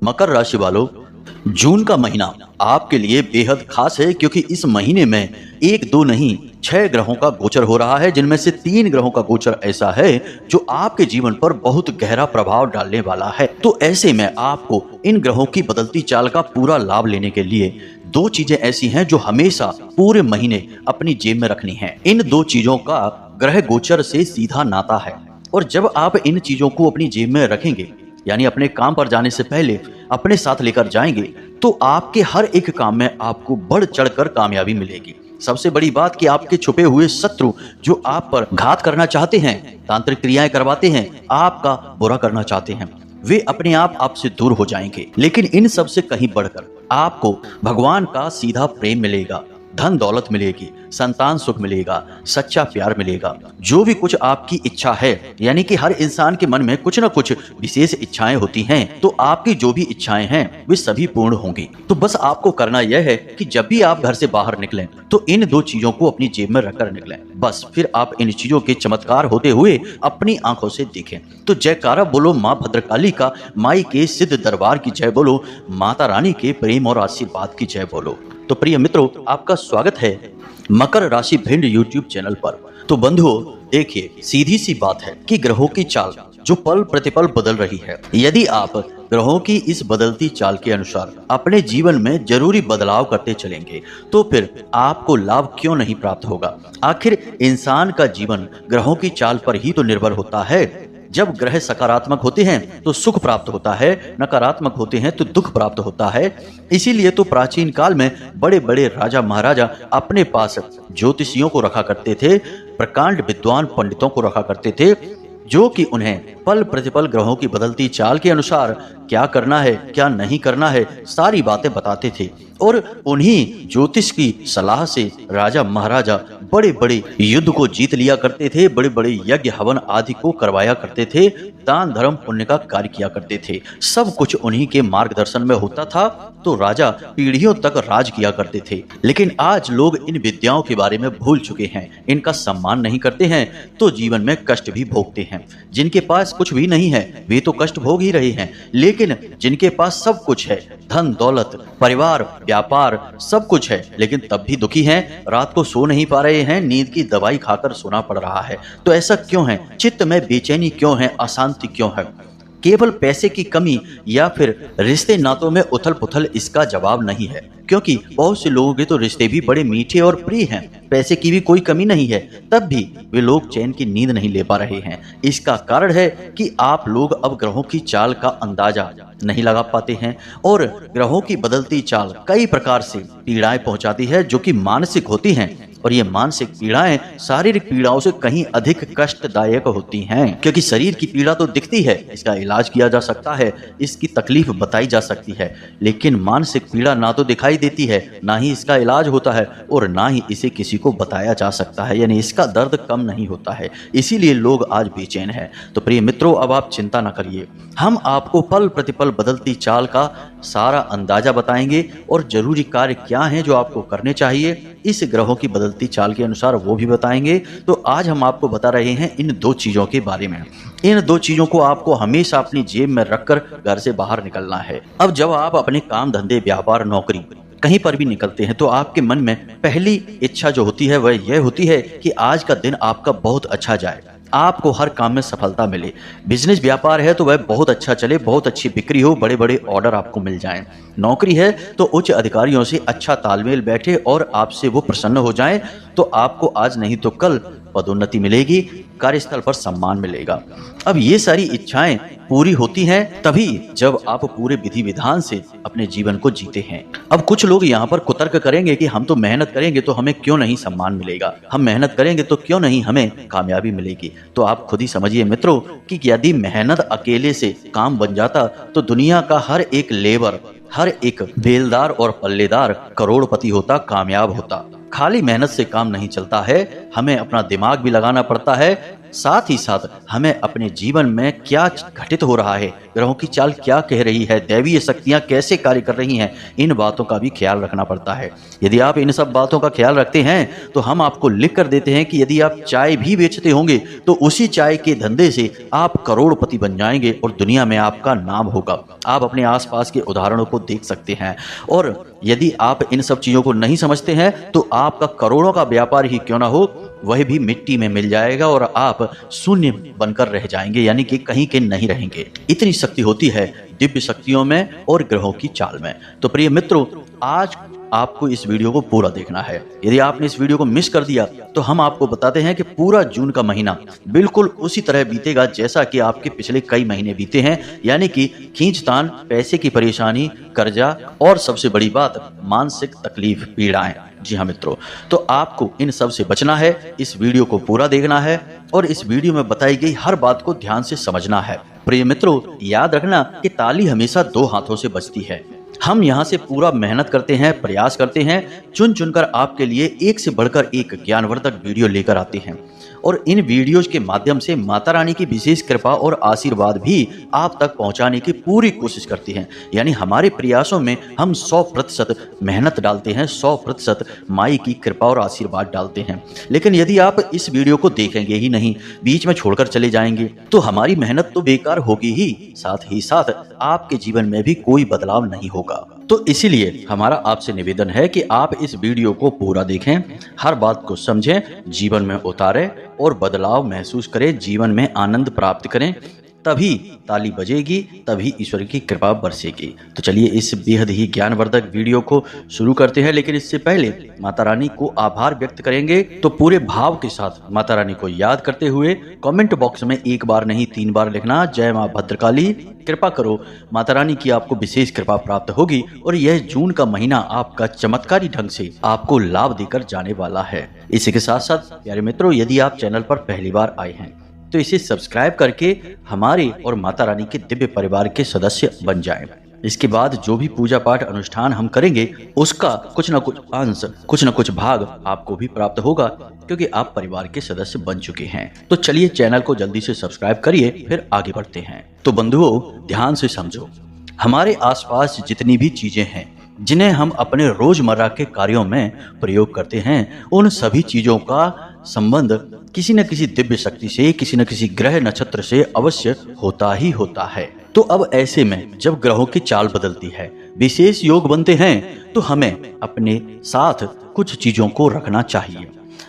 मकर राशि वालों, जून का महीना आपके लिए बेहद खास है क्योंकि इस महीने में एक दो नहीं 6 ग्रहों का गोचर हो रहा है, जिनमें से 3 ग्रहों का गोचर ऐसा है जो आपके जीवन पर बहुत गहरा प्रभाव डालने वाला है। तो ऐसे में आपको इन ग्रहों की बदलती चाल का पूरा लाभ लेने के लिए दो चीजें ऐसी हैं जो हमेशा पूरे महीने अपनी जेब में रखनी है। इन दो चीजों का ग्रह गोचर से सीधा नाता है और जब आप इन चीजों को अपनी जेब में रखेंगे, यानी अपने काम पर जाने से पहले अपने साथ लेकर जाएंगे, तो आपके हर एक काम में आपको बढ़ चढ़कर कामयाबी मिलेगी। सबसे बड़ी बात कि आपके छुपे हुए शत्रु जो आप पर घात करना चाहते हैं, तांत्रिक क्रियाएं करवाते हैं, आपका बुरा करना चाहते हैं, वे अपने आप आपसे दूर हो जाएंगे। लेकिन इन सब से कहीं बढ़कर आपको भगवान का सीधा प्रेम मिलेगा, धन दौलत मिलेगी, संतान सुख मिलेगा, सच्चा प्यार मिलेगा। जो भी कुछ आपकी इच्छा है, यानी कि हर इंसान के मन में कुछ न कुछ विशेष इच्छाएं होती हैं, तो आपकी जो भी इच्छाएं हैं वे सभी पूर्ण होंगी। तो बस आपको करना यह है कि जब भी आप घर से बाहर निकलें तो इन दो चीजों को अपनी जेब में रखकर निकलें। बस फिर आप इन चीजों के चमत्कार होते हुए अपनी आंखों से देखें। तो जयकारा बोलो माँ भद्रकाली का, माई के सिद्ध दरबार की जय बोलो, माता रानी के प्रेम और आशीर्वाद की जय बोलो। तो प्रिय मित्रों, आपका स्वागत है मकर राशि भिंड यूट्यूब चैनल पर। तो बंधुओं, देखिए, सीधी सी बात है कि ग्रहों की चाल जो पल प्रतिपल बदल रही है, यदि आप ग्रहों की इस बदलती चाल के अनुसार अपने जीवन में जरूरी बदलाव करते चलेंगे तो फिर आपको लाभ क्यों नहीं प्राप्त होगा। आखिर इंसान का जीवन ग्रहों की चाल पर ही तो निर्भर होता है। जब ग्रह सकारात्मक होते हैं तो सुख प्राप्त होता है, नकारात्मक होते हैं तो दुख प्राप्त होता है। इसीलिए तो प्राचीन काल में बड़े बड़े राजा महाराजा अपने पास ज्योतिषियों को रखा करते थे, प्रकांड विद्वान पंडितों को रखा करते थे, जो कि उन्हें पल प्रतिपल ग्रहों की बदलती चाल के अनुसार क्या करना है, क्या नहीं करना है, सारी बातें बताते थे। और उन्हीं ज्योतिष की सलाह से राजा महाराजा बड़े बड़े युद्ध को जीत लिया करते थे, बड़े बड़े यज्ञ हवन आदि को करवाया करते थे, दान धर्म पुण्य का कार्य किया करते थे। सब कुछ उन्हीं के मार्गदर्शन में होता था, तो राजा पीढ़ियों तक राज किया करते थे। लेकिन आज लोग इन विद्याओं के बारे में भूल चुके हैं, इनका सम्मान नहीं करते हैं, तो जीवन में कष्ट भी भोगते हैं। जिनके पास कुछ भी नहीं है वे तो कष्ट भोग ही रहे हैं, लेकिन जिनके पास सब कुछ है, धन दौलत परिवार व्यापार सब कुछ है, लेकिन तब भी दुखी हैं, रात को सो नहीं पा रहे हैं, नींद की दवाई खाकर सोना पड़ रहा है। तो ऐसा क्यों है? चित्त में बेचैनी क्यों है, अशांति क्यों है? केवल पैसे की कमी या फिर रिश्ते नातों में उथल पुथल इसका जवाब नहीं है, क्योंकि बहुत से लोगों के तो रिश्ते भी बड़े मीठे और प्रिय हैं, पैसे की भी कोई कमी नहीं है, तब भी वे लोग चैन की नींद नहीं ले पा रहे हैं। इसका कारण है कि आप लोग अब ग्रहों की चाल का अंदाजा नहीं लगा पाते हैं और ग्रहों की बदलती चाल कई प्रकार से पीड़ाएं पहुंचाती है, जो कि मानसिक होती हैं। और ये मानसिक पीड़ाएं शारीरिक पीड़ाओं से कहीं अधिक कष्टदायक होती हैं, क्योंकि शरीर की पीड़ा तो दिखती है, इसका इलाज किया जा सकता है, इसकी तकलीफ बताई जा सकती है, लेकिन मानसिक पीड़ा ना तो दिखाई देती है, ना ही इसका इलाज होता है और ना ही इसे किसी को बताया जा सकता है, यानी इसका दर्द कम नहीं होता है। इसीलिए लोग आज बेचैन हैं। तो प्रिय मित्रों, अब आप चिंता न करिए, हम आपको पल प्रतिपल बदलती चाल का सारा अंदाजा बताएंगे और जरूरी कार्य क्या हैं जो आपको करने चाहिए इस ग्रहों की बदलती चाल के अनुसार, वो भी बताएंगे। तो आज हम आपको बता रहे हैं इन दो चीजों के बारे में। इन दो चीजों को आपको हमेशा अपनी जेब में रखकर घर से बाहर निकलना है। अब जब आप अपने काम धंधे व्यापार नौकरी कहीं पर भी निकलते हैं तो आपके मन में पहली इच्छा जो होती है वह यह होती है कि आज का दिन आपका बहुत अच्छा जाए, आपको हर काम में सफलता मिले। बिजनेस व्यापार है तो वह बहुत अच्छा चले, बहुत अच्छी बिक्री हो, बड़े बड़े ऑर्डर आपको मिल जाएं। नौकरी है तो उच्च अधिकारियों से अच्छा तालमेल बैठे और आपसे वो प्रसन्न हो जाएं, तो आपको आज नहीं तो कल पदोन्नति मिलेगी, कार्यस्थल पर सम्मान मिलेगा। अब ये सारी इच्छाएं पूरी होती हैं तभी जब आप पूरे विधि विधान से अपने जीवन को जीते हैं। अब कुछ लोग यहाँ पर कुतर्क करेंगे कि हम तो मेहनत करेंगे तो हमें क्यों नहीं सम्मान मिलेगा, हम मेहनत करेंगे तो क्यों नहीं हमें कामयाबी मिलेगी। तो आप खुद ही समझिए मित्रों कि यदि मेहनत अकेले से काम बन जाता तो दुनिया का हर एक लेबर, हर एक बेलदार और पल्लेदार करोड़पति होता, कामयाब होता। खाली मेहनत से काम नहीं चलता है, हमें अपना दिमाग भी लगाना पड़ता है, साथ ही साथ हमें अपने जीवन में क्या घटित हो रहा है, ग्रहों की चाल क्या कह रही है, दैवीय शक्तियां कैसे कार्य कर रही हैं, इन बातों का भी ख्याल रखना पड़ता है। यदि आप इन सब बातों का ख्याल रखते हैं तो हम आपको लिख कर देते हैं कि यदि आप चाय भी बेचते होंगे तो उसी चाय के धंधे से आप करोड़पति बन जाएंगे और दुनिया में आपका नाम होगा। आप अपने आसपास के उदाहरणों को देख सकते हैं। और यदि आप इन सब चीजों को नहीं समझते हैं तो आपका करोड़ों का व्यापार ही क्यों ना हो, वह भी मिट्टी में मिल जाएगा और आप शून्य बनकर रह जाएंगे, यानी कि कहीं के नहीं रहेंगे। इतनी शक्ति होती है दिव्य शक्तियों में और ग्रहों की चाल में। तो प्रिय मित्रों, आज आपको इस वीडियो को पूरा देखना है। यदि आपने इस वीडियो को मिस कर दिया तो हम आपको बताते हैं कि पूरा जून का महीना बिल्कुल उसी तरह बीतेगा जैसा कि आपके पिछले कई महीने बीते हैं, यानी कि खींचतान, पैसे की परेशानी, कर्जा और सबसे बड़ी बात मानसिक तकलीफ, पीड़ाएं। जी हाँ मित्रों, तो आपको इन सब से बचना है, इस वीडियो को पूरा देखना है और इस वीडियो में बताई गई हर बात को ध्यान से समझना है। प्रिय मित्रों, याद रखना कि ताली हमेशा दो हाथों से बजती है। हम यहाँ से पूरा मेहनत करते हैं, प्रयास करते हैं, चुन चुनकर आपके लिए एक से बढ़कर एक ज्ञानवर्धक वीडियो लेकर आते हैं और इन वीडियोज के माध्यम से माता रानी की विशेष कृपा और आशीर्वाद भी आप तक पहुंचाने की पूरी कोशिश करती हैं। यानी हमारे प्रयासों में हम 100% मेहनत डालते हैं, 100% माई की कृपा और आशीर्वाद डालते हैं। लेकिन यदि आप इस वीडियो को देखेंगे ही नहीं, बीच में छोड़कर चले जाएंगे, तो हमारी मेहनत तो बेकार होगी ही साथ आपके जीवन में भी कोई बदलाव नहीं होगा। तो इसीलिए हमारा आपसे निवेदन है कि आप इस वीडियो को पूरा देखें, हर बात को समझें, जीवन में उतारें और बदलाव महसूस करें, जीवन में आनंद प्राप्त करें। तभी ताली बजेगी, तभी ईश्वर की कृपा बरसेगी। तो चलिए इस बेहद ही ज्ञानवर्धक वीडियो को शुरू करते हैं। लेकिन इससे पहले माता रानी को आभार व्यक्त करेंगे, तो पूरे भाव के साथ माता रानी को याद करते हुए कमेंट बॉक्स में एक बार नहीं 3 बार लिखना, जय मां भद्रकाली, कृपा करो, माता रानी की आपको विशेष कृपा प्राप्त होगी और यह जून का महीना आपका चमत्कारी ढंग से आपको लाभ देकर जाने वाला है। इसी के साथ साथ प्यारे मित्रों, यदि आप चैनल पर पहली बार आए हैं तो इसे सब्सक्राइब करके हमारे और माता रानी के दिव्य परिवार के सदस्य बन जाएं। इसके बाद जो भी पूजा पाठ अनुष्ठान हम करेंगे उसका कुछ न कुछ अंश, कुछ न कुछ भाग आपको भी प्राप्त होगा, क्योंकि आप परिवार के सदस्य बन चुके हैं। तो चलिए चैनल को जल्दी से सब्सक्राइब करिए, फिर आगे बढ़ते हैं। तो बंधुओं, ध्यान से समझो, हमारे आसपास जितनी भी चीजें हैं जिन्हें हम अपने रोजमर्रा के कार्यों में प्रयोग करते हैं, उन सभी चीजों का संबंध किसी न किसी दिव्य शक्ति से, किसी न किसी ग्रह नक्षत्र से अवश्य होता ही होता है। तो अब ऐसे में जब ग्रहों की चाल बदलती है, विशेष योग बनते हैं, तो हमें अपने साथ कुछ चीजों को रखना चाहिए।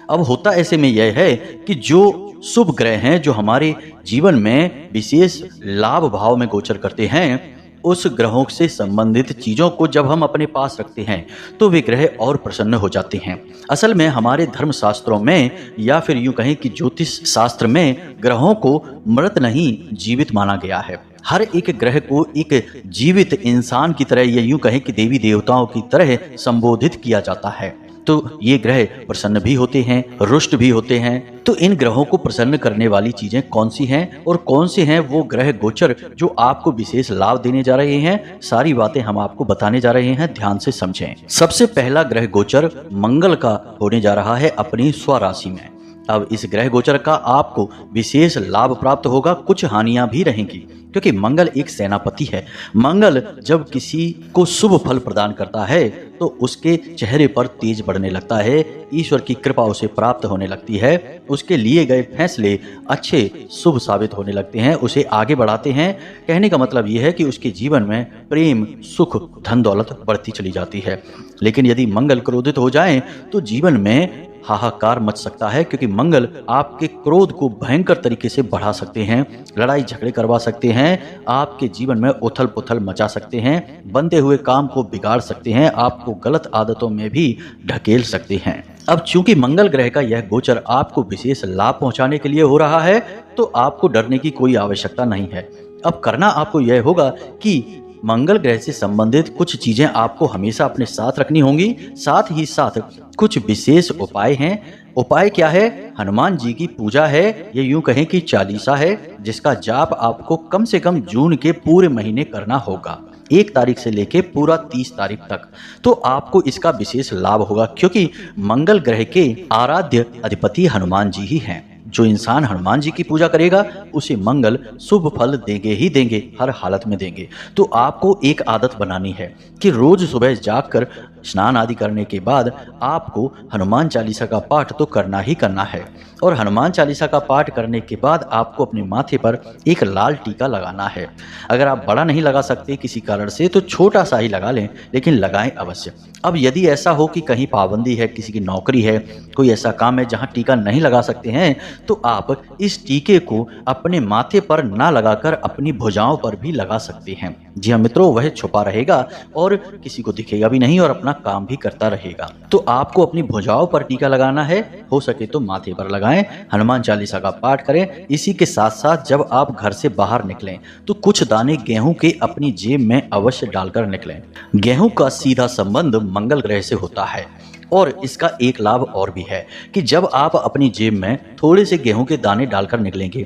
अब होता ऐसे में यह है कि जो शुभ ग्रह हैं, जो हमारे जीवन में विशेष लाभ भाव में गोचर करते हैं, उस ग्रहों से संबंधित चीजों को जब हम अपने पास रखते हैं तो वे ग्रह और प्रसन्न हो जाते हैं। असल में हमारे धर्म शास्त्रों में, या फिर यूं कहें कि ज्योतिष शास्त्र में, ग्रहों को मृत नहीं जीवित माना गया है। हर एक ग्रह को एक जीवित इंसान की तरह, या यूं कहें कि देवी देवताओं की तरह संबोधित किया जाता है। तो ये ग्रह प्रसन्न भी होते हैं, रुष्ट भी होते हैं। तो इन ग्रहों को प्रसन्न करने वाली चीजें कौन सी हैं और कौन से हैं वो ग्रह गोचर जो आपको विशेष लाभ देने जा रहे हैं, सारी बातें हम आपको बताने जा रहे हैं, ध्यान से समझें। सबसे पहला ग्रह गोचर मंगल का होने जा रहा है अपनी स्वराशि में। अब इस ग्रह गोचर का आपको विशेष लाभ प्राप्त होगा, कुछ हानियां भी रहेंगी, क्योंकि मंगल एक सेनापति है। मंगल जब किसी को शुभ फल प्रदान करता है तो उसके चेहरे पर तेज बढ़ने लगता है, ईश्वर की कृपा उसे प्राप्त होने लगती है, उसके लिए गए फैसले अच्छे शुभ साबित होने लगते हैं, उसे आगे बढ़ाते हैं। कहने का मतलब यह है कि उसके जीवन में प्रेम, सुख, धन दौलत बढ़ती चली जाती है। लेकिन यदि मंगल क्रोधित हो जाए तो जीवन में हाहाकार मच सकता है, क्योंकि मंगल आपके क्रोध को भयंकर तरीके से बढ़ा सकते हैं, लड़ाई झगड़े करवा सकते हैं, आपके जीवन में उथल पुथल मचा सकते हैं, बनते हुए काम को बिगाड़ सकते हैं, आपको गलत आदतों में भी ढकेल सकते हैं। अब चूंकि मंगल ग्रह का यह गोचर आपको विशेष लाभ पहुंचाने के लिए हो रहा है, तो आपको डरने की कोई आवश्यकता नहीं है। अब करना आपको यह होगा कि मंगल ग्रह से संबंधित कुछ चीजें आपको हमेशा अपने साथ रखनी होंगी। साथ ही साथ कुछ विशेष उपाय हैं। उपाय क्या है? हनुमान जी की पूजा है, ये यूं कहें कि चालीसा है, जिसका जाप आपको कम से कम जून के पूरे महीने करना होगा, 1 तारीख से लेके पूरा 30 तारीख तक। तो आपको इसका विशेष लाभ होगा, क्योंकि मंगल ग्रह के आराध्य अधिपति हनुमान जी ही हैं, जो इंसान हनुमान जी की पूजा करेगा उसे मंगल शुभ फल देंगे ही देंगे, हर हालत में देंगे। तो आपको एक आदत बनानी है कि रोज सुबह जागकर स्नान आदि करने के बाद आपको हनुमान चालीसा का पाठ तो करना ही करना है। और हनुमान चालीसा का पाठ करने के बाद आपको अपने माथे पर एक लाल टीका लगाना है। अगर आप बड़ा नहीं लगा सकते किसी कारण से तो छोटा सा ही लगा लें, लेकिन लगाएं अवश्य। अब यदि ऐसा हो कि कहीं पाबंदी है, किसी की नौकरी है, कोई ऐसा काम है जहां टीका नहीं लगा सकते हैं, तो आप इस टीके को अपने माथे पर ना लगाकर अपनी भुजाओं पर भी लगा सकते हैं। जी हाँ मित्रों, वह छुपा रहेगा और किसी को दिखेगा भी नहीं और अपना काम भी करता रहेगा। तो आपको अपनी भुजाओं पर टीका लगाना है, हो सके तो माथे पर लगाएं, हनुमान चालीसा का पाठ करें। इसी के साथ साथ जब आप घर से बाहर निकलें तो कुछ दाने गेहूं के अपनी जेब में अवश्य डालकर निकलें। गेहूं का सीधा संबंध मंगल ग्रह से होता है। और इसका एक लाभ और भी है कि जब आप अपनी जेब में थोड़े से गेहूं के दाने डालकर निकलेंगे,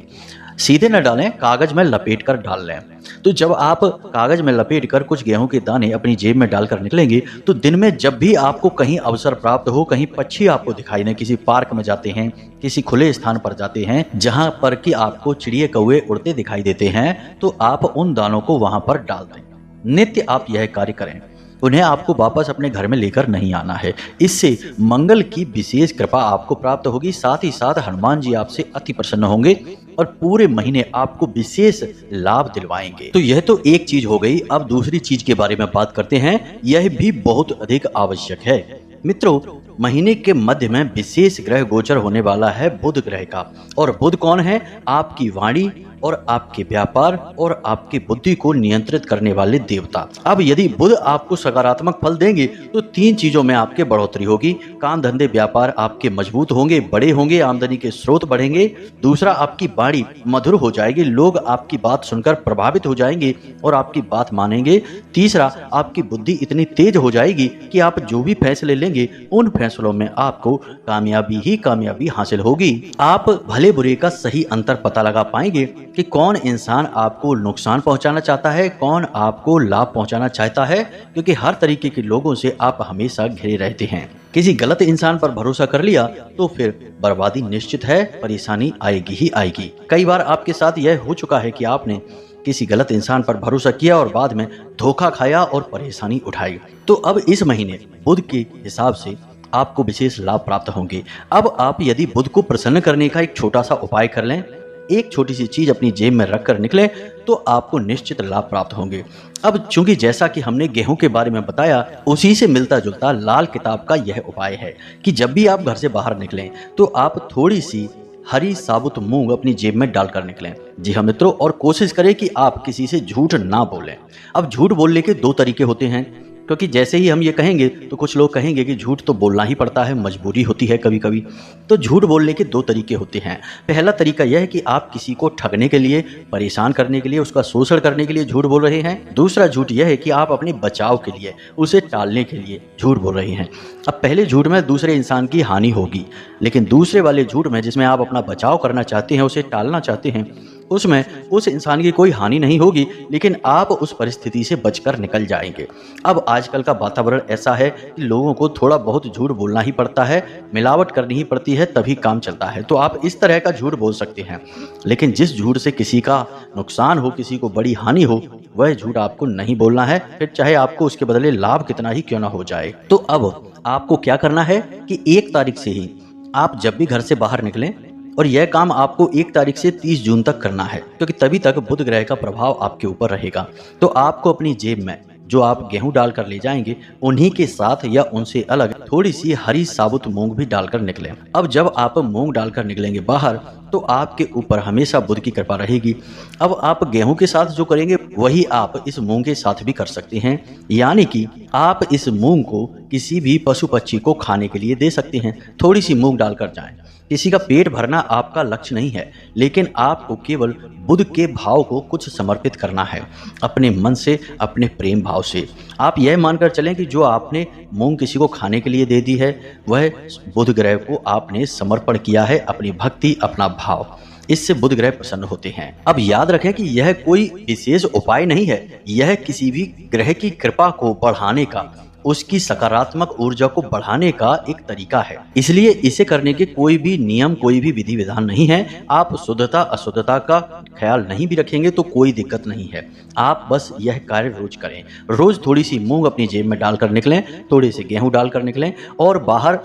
सीधे न डालें, कागज में लपेट कर डाल लें। तो जब आप कागज में लपेट कर कुछ गेहूं के दाने अपनी जेब में डालकर निकलेंगे तो दिन में जब भी आपको कहीं अवसर प्राप्त हो, कहीं पक्षी आपको दिखाई दे, किसी पार्क में जाते हैं, किसी खुले स्थान पर जाते हैं जहां पर कि आपको चिड़िए कौवे उड़ते दिखाई देते हैं, तो आप उन दानों को वहां पर डाल दें। नित्य आप यह कार्य करें, उन्हें आपको वापस अपने घर में लेकर नहीं आना है। इससे मंगल की विशेष कृपा आपको प्राप्त होगी। साथ ही साथ हनुमान जी आपसे अति प्रसन्न होंगे और पूरे महीने आपको विशेष लाभ दिलवाएंगे। तो यह तो एक चीज हो गई। अब दूसरी चीज के बारे में बात करते हैं, यह भी बहुत अधिक आवश्यक है। मित्रों, महीने के मध्य में विशेष ग्रह गोचर होने वाला है बुध ग्रह का। और बुध कौन है? आपकी वाणी और आपके व्यापार और आपकी बुद्धि को नियंत्रित करने वाले देवता। अब यदि बुध आपको सकारात्मक फल देंगे तो 3 चीजों में आपके बढ़ोतरी होगी। काम धंधे व्यापार आपके मजबूत होंगे, बड़े होंगे, आमदनी के स्रोत बढ़ेंगे। दूसरा, आपकी वाणी मधुर हो जाएगी, लोग आपकी बात सुनकर प्रभावित हो जाएंगे और आपकी बात मानेंगे। तीसरा, आपकी बुद्धि इतनी तेज हो जाएगी कि आप जो भी फैसले लेंगे उन फैसलों में आपको कामयाबी ही कामयाबी हासिल होगी। आप भले बुरे का सही अंतर पता लगा पाएंगे कि कौन इंसान आपको नुकसान पहुंचाना चाहता है, कौन आपको लाभ पहुंचाना चाहता है, क्योंकि हर तरीके के लोगों से आप हमेशा घिरे रहते हैं। किसी गलत इंसान पर भरोसा कर लिया तो फिर बर्बादी निश्चित है, परेशानी आएगी ही आएगी। कई बार आपके साथ यह हो चुका है कि आपने किसी गलत इंसान पर भरोसा किया और बाद में धोखा खाया और परेशानी उठाई। तो अब इस महीने बुध के हिसाब से आपको विशेष लाभ प्राप्त होंगे। अब आप यदि बुध को प्रसन्न करने का एक छोटा सा उपाय कर लें, एक छोटी सी चीज अपनी जेब में रखकर निकले, तो आपको निश्चित लाभ प्राप्त होंगे। अब चूंकि जैसा कि हमने गेहूं के बारे में बताया, उसी से मिलता जुलता लाल किताब का यह उपाय है कि जब भी आप घर से बाहर निकलें तो आप थोड़ी सी हरी साबुत मूंग अपनी जेब में डालकर निकलें। जी हाँ मित्रों, और कोशिश करें कि आप किसी से झूठ ना बोलें। अब झूठ बोलने के 2 तरीके होते हैं, क्योंकि जैसे ही हम ये कहेंगे तो कुछ लोग कहेंगे कि झूठ तो बोलना ही पड़ता है, मजबूरी होती है कभी कभी। तो झूठ बोलने के 2 तरीके होते हैं। पहला तरीका यह है कि आप किसी को ठगने के लिए, परेशान करने के लिए, उसका शोषण करने के लिए झूठ बोल रहे हैं। दूसरा झूठ यह है कि आप अपने बचाव के लिए, उसे टालने के लिए झूठ बोल रहे हैं। अब पहले झूठ में दूसरे इंसान की हानि होगी, लेकिन दूसरे वाले झूठ में जिसमें आप अपना बचाव करना चाहते हैं, उसे टालना चाहते हैं, उसमें उस इंसान की कोई हानि नहीं होगी, लेकिन आप उस परिस्थिति से बचकर निकल जाएंगे। अब आजकल का वातावरण ऐसा है कि लोगों को थोड़ा बहुत झूठ बोलना ही पड़ता है, मिलावट करनी ही पड़ती है, तभी काम चलता है। तो आप इस तरह का झूठ बोल सकते हैं, लेकिन जिस झूठ से किसी का नुकसान हो, किसी को बड़ी हानि हो, वह झूठ आपको नहीं बोलना है, फिर चाहे आपको उसके बदले लाभ कितना ही क्यों ना हो जाए। तो अब आपको क्या करना है कि 1 तारीख से ही आप जब भी घर से बाहर निकलें, और यह काम आपको 1 तारीख से 30 जून तक करना है, क्योंकि तभी तक बुध ग्रह का प्रभाव आपके ऊपर रहेगा। तो आपको अपनी जेब में जो आप गेहूं डालकर ले जाएंगे, उन्हीं के साथ या उनसे अलग थोड़ी सी हरी साबुत मूंग भी डालकर निकलें। अब जब आप मूंग डालकर निकलेंगे बाहर, तो आपके ऊपर हमेशा बुध की कृपा रहेगी। अब आप गेहूं के साथ जो करेंगे वही आप इस मूंग के साथ भी कर सकते हैं, यानी कि आप इस मूंग को किसी भी पशु पक्षी को खाने के लिए दे सकते हैं। थोड़ी सी मूंग डालकर जाएं। किसी का पेट भरना आपका लक्ष्य नहीं है, लेकिन आपको केवल बुध के भाव को कुछ समर्पित करना है, अपने मन से, अपने प्रेम भाव से। आप यह मानकर चलें कि जो आपने मूंग किसी को खाने के लिए दे दी है, वह बुध ग्रह को आपने समर्पण किया है, अपनी भक्ति, अपना भाव। इससे बुध ग्रह प्रसन्न होते हैं। अब याद रखें कि यह कोई विशेष उपाय नहीं है, यह किसी भी ग्रह की कृपा को बढ़ाने का उसकी सकारात्मक ऊर्जा को बढ़ाने का एक तरीका है। इसलिए इसे करने के कोई भी नियम, कोई भी विधि विधान नहीं है। आप शुद्धता अशुद्धता का ख्याल नहीं भी रखेंगे तो कोई दिक्कत नहीं है। आप बस यह कार्य रोज करें। रोज थोड़ी सी मूंग अपनी जेब में डालकर निकलें, थोड़े से गेहूं डालकर निकलें, और बाहर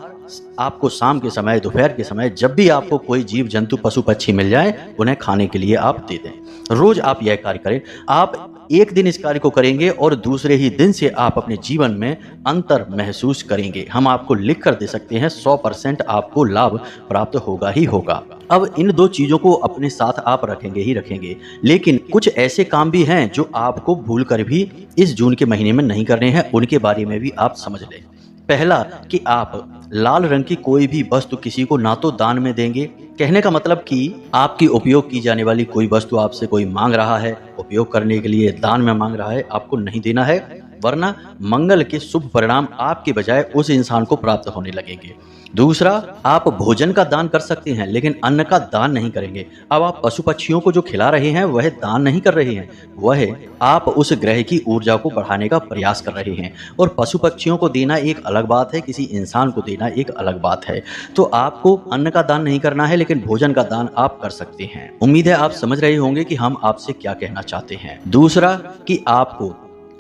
आपको शाम के समय, दोपहर के समय, जब भी आपको कोई जीव जंतु पशु पक्षी मिल जाए, उन्हें खाने के लिए आप दे दें। रोज आप यह कार्य करें। आप एक दिन इस कार्य को करेंगे और दूसरे ही दिन से आप अपने जीवन में अंतर महसूस करेंगे। हम आपको लिख कर दे सकते हैं 100% आपको लाभ प्राप्त होगा ही होगा। अब इन दो चीजों को अपने साथ आप रखेंगे ही रखेंगे, लेकिन कुछ ऐसे काम भी हैं जो आपको भूल कर भी इस जून के महीने में नहीं करने हैं। उनके बारे में भी आप समझ लें। पहला कि आप लाल रंग की कोई भी वस्तु किसी को ना तो दान में देंगे। कहने का मतलब कि आपकी उपयोग की जाने वाली कोई वस्तु आपसे कोई मांग रहा है, उपयोग करने के लिए दान में मांग रहा है, आपको नहीं देना है, वरना मंगल के शुभ परिणाम आपके बजाय उस इंसान को प्राप्त होने लगेंगे। दूसरा, आप भोजन का दान कर सकते हैं लेकिन अन्न का दान नहीं करेंगे। अब आप पशु पक्षियों को जो खिला रहे हैं वह दान नहीं कर रहे हैं, वह आप उस ग्रह की ऊर्जा को बढ़ाने का प्रयास कर रहे हैं। और पशु पक्षियों को देना एक अलग बात है, किसी इंसान को देना एक अलग बात है। तो आपको अन्न का दान नहीं करना है, लेकिन भोजन का दान आप कर सकते हैं। उम्मीद है आप समझ रहे होंगे कि हम आपसे क्या कहना चाहते हैं। दूसरा कि आपको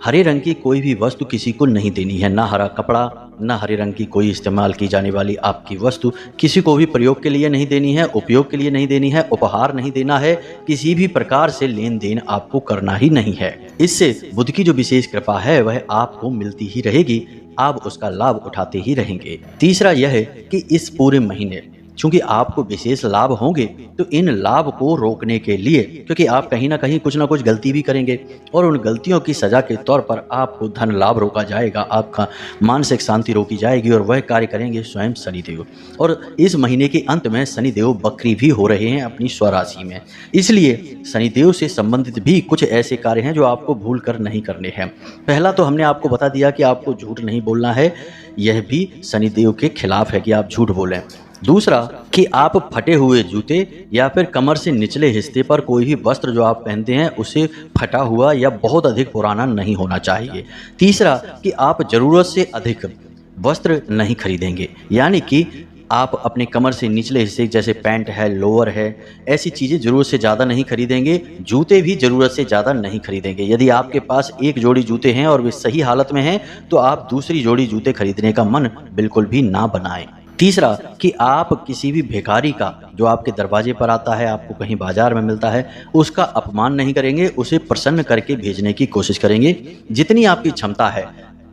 हरे रंग की कोई भी वस्तु किसी को नहीं देनी है। ना हरा कपड़ा, ना हरे रंग की कोई इस्तेमाल की जाने वाली आपकी वस्तु किसी को भी प्रयोग के लिए नहीं देनी है, उपयोग के लिए नहीं देनी है, उपहार नहीं देना है। किसी भी प्रकार से लेन देन आपको करना ही नहीं है। इससे बुध की जो विशेष कृपा है वह आपको मिलती ही रहेगी, आप उसका लाभ उठाते ही रहेंगे। तीसरा यह है कि इस पूरे महीने चूंकि आपको विशेष लाभ होंगे, तो इन लाभ को रोकने के लिए, क्योंकि आप कहीं ना कहीं कुछ ना कुछ गलती भी करेंगे और उन गलतियों की सजा के तौर पर आपको धन लाभ रोका जाएगा, आपका मानसिक शांति रोकी जाएगी, और वह कार्य करेंगे स्वयं शनिदेव। और इस महीने के अंत में शनिदेव बकरी भी हो रहे हैं अपनी स्वराशि में। इसलिए शनिदेव से संबंधित भी कुछ ऐसे कार्य हैं जो आपको भूल कर नहीं करने हैं। पहला तो हमने आपको बता दिया कि आपको झूठ नहीं बोलना है, यह भी शनिदेव के खिलाफ है कि आप झूठ बोलें। दूसरा कि आप फटे हुए जूते या फिर कमर से निचले हिस्से पर कोई भी वस्त्र जो आप पहनते हैं उसे फटा हुआ या बहुत अधिक पुराना नहीं होना चाहिए। तीसरा कि आप जरूरत से अधिक वस्त्र नहीं खरीदेंगे, यानी कि आप अपने कमर से निचले हिस्से जैसे पैंट है, लोअर है, ऐसी चीज़ें ज़रूरत से ज़्यादा नहीं खरीदेंगे। जूते भी ज़रूरत से ज़्यादा नहीं खरीदेंगे। यदि आपके पास एक जोड़ी जूते हैं और वे सही हालत में हैं, तो आप दूसरी जोड़ी जूते खरीदने का मन बिल्कुल भी ना बनाएं। तीसरा कि आप किसी भी भिखारी का जो आपके दरवाजे पर आता है, आपको कहीं बाजार में मिलता है, उसका अपमान नहीं करेंगे, उसे प्रसन्न करके भेजने की कोशिश करेंगे। जितनी आपकी क्षमता है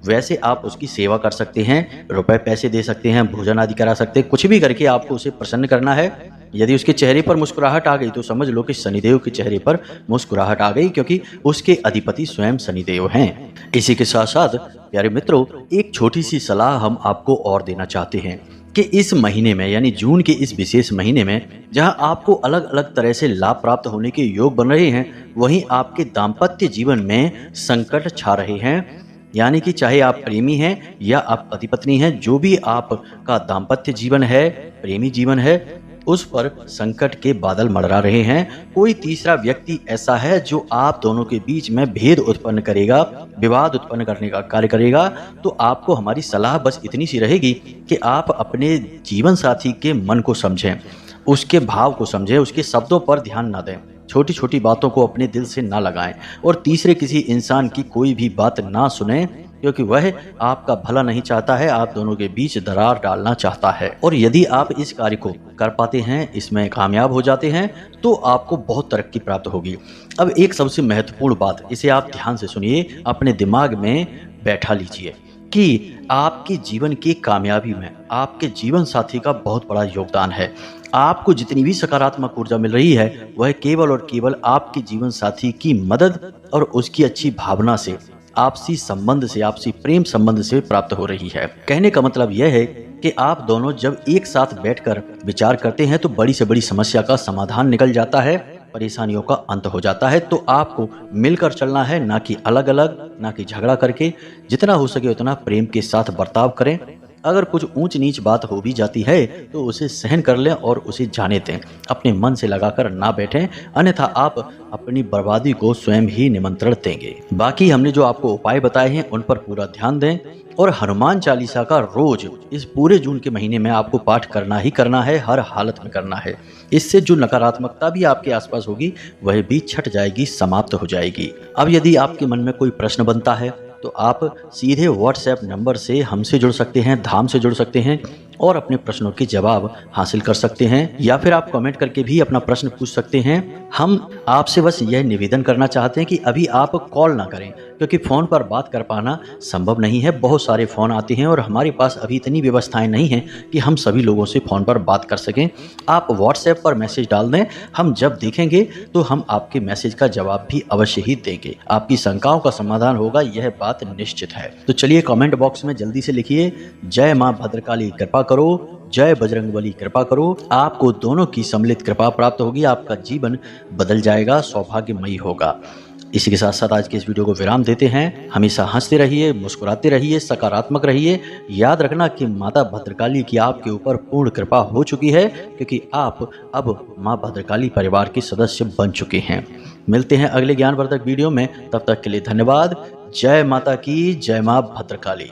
वैसे आप उसकी सेवा कर सकते हैं, रुपए पैसे दे सकते हैं, भोजन आदि करा सकते हैं, कुछ भी करके आपको उसे प्रसन्न करना है। यदि उसके चेहरे पर मुस्कुराहट आ गई तो समझ लो कि शनिदेव के चेहरे पर मुस्कुराहट आ गई, क्योंकि उसके अधिपति स्वयं शनिदेव हैं। इसी के साथ साथ प्यारे मित्रों, एक छोटी सी सलाह हम आपको और देना चाहते हैं कि इस महीने में, यानी जून के इस विशेष महीने में, जहां आपको अलग अलग तरह से लाभ प्राप्त होने के योग बन रहे हैं, वहीं आपके दाम्पत्य जीवन में संकट छा रहे हैं। यानी कि चाहे आप प्रेमी हैं या आप पति पत्नी हैं, जो भी आपका दाम्पत्य जीवन है, प्रेमी जीवन है, उस पर संकट के बादल मंडरा रहे हैं। कोई तीसरा व्यक्ति ऐसा है जो आप दोनों के बीच में भेद उत्पन्न करेगा, विवाद उत्पन्न करने का कार्य करेगा। तो आपको हमारी सलाह बस इतनी सी रहेगी कि आप अपने जीवन साथी के मन को समझें, उसके भाव को समझें, उसके शब्दों पर ध्यान ना दें, छोटी छोटी बातों को अपने दिल से ना लगाएं, और तीसरे किसी इंसान की कोई भी बात ना सुने, क्योंकि वह आपका भला नहीं चाहता है, आप दोनों के बीच दरार डालना चाहता है। और यदि आप इस कार्य को कर पाते हैं, इसमें कामयाब हो जाते हैं, तो आपको बहुत तरक्की प्राप्त होगी। अब एक सबसे महत्वपूर्ण बात, इसे आप ध्यान से सुनिए, अपने दिमाग में बैठा लीजिए कि आपके जीवन की कामयाबी में आपके जीवन साथी का बहुत बड़ा योगदान है। आपको जितनी भी सकारात्मक ऊर्जा मिल रही है वह केवल और केवल आपके जीवन साथी की मदद और उसकी अच्छी भावना से, आपसी संबंध से, आपसी प्रेम संबंध से प्राप्त हो रही है। कहने का मतलब यह है कि आप दोनों जब एक साथ बैठकर विचार करते हैं तो बड़ी से बड़ी समस्या का समाधान निकल जाता है, परेशानियों का अंत हो जाता है। तो आपको मिलकर चलना है, ना कि अलग अलग, ना कि झगड़ा करके। जितना हो सके उतना प्रेम के साथ बर्ताव करें। अगर कुछ ऊंच नीच बात हो भी जाती है तो उसे सहन कर लें और उसे जाने दें। अपने मन से लगाकर ना बैठें, अन्यथा आप अपनी बर्बादी को स्वयं ही निमंत्रण देंगे। बाकी हमने जो आपको उपाय बताए हैं उन पर पूरा ध्यान दें और हनुमान चालीसा का रोज इस पूरे जून के महीने में आपको पाठ करना ही करना है, हर हालत में करना है। इससे जो नकारात्मकता भी आपके आसपास होगी वह भी छट जाएगी, समाप्त हो जाएगी। अब यदि आपके मन में कोई प्रश्न बनता है तो आप सीधे व्हाट्सएप नंबर से हमसे जुड़ सकते हैं, धाम से जुड़ सकते हैं और अपने प्रश्नों के जवाब हासिल कर सकते हैं, या फिर आप कमेंट करके भी अपना प्रश्न पूछ सकते हैं। हम आपसे बस यह निवेदन करना चाहते हैं कि अभी आप कॉल ना करें, क्योंकि फ़ोन पर बात कर पाना संभव नहीं है। बहुत सारे फ़ोन आते हैं और हमारे पास अभी इतनी व्यवस्थाएं नहीं हैं कि हम सभी लोगों से फ़ोन पर बात कर सकें। आप व्हाट्सएप पर मैसेज डाल दें, हम जब देखेंगे तो हम आपके मैसेज का जवाब भी अवश्य ही देंगे। आपकी शंकाओं का समाधान होगा, यह बात निश्चित है। तो चलिए कमेंट बॉक्स में जल्दी से लिखिए, जय माँ भद्रकाली कृपा करो, जय बजरंगबली कृपा करो। आपको दोनों की सम्मिलित कृपा प्राप्त होगी, आपका जीवन बदल जाएगा, सौभाग्यमयी होगा। इसी के साथ साथ आज के इस वीडियो को विराम देते हैं। हमेशा हंसते रहिए, मुस्कुराते रहिए, सकारात्मक रहिए। याद रखना कि माता भद्रकाली की आपके ऊपर पूर्ण कृपा हो चुकी है, क्योंकि आप अब माँ भद्रकाली परिवार के सदस्य बन चुके हैं। मिलते हैं अगले ज्ञानवर्धक वीडियो में, तब तक के लिए धन्यवाद। जय माता की, जय माँ भद्रकाली।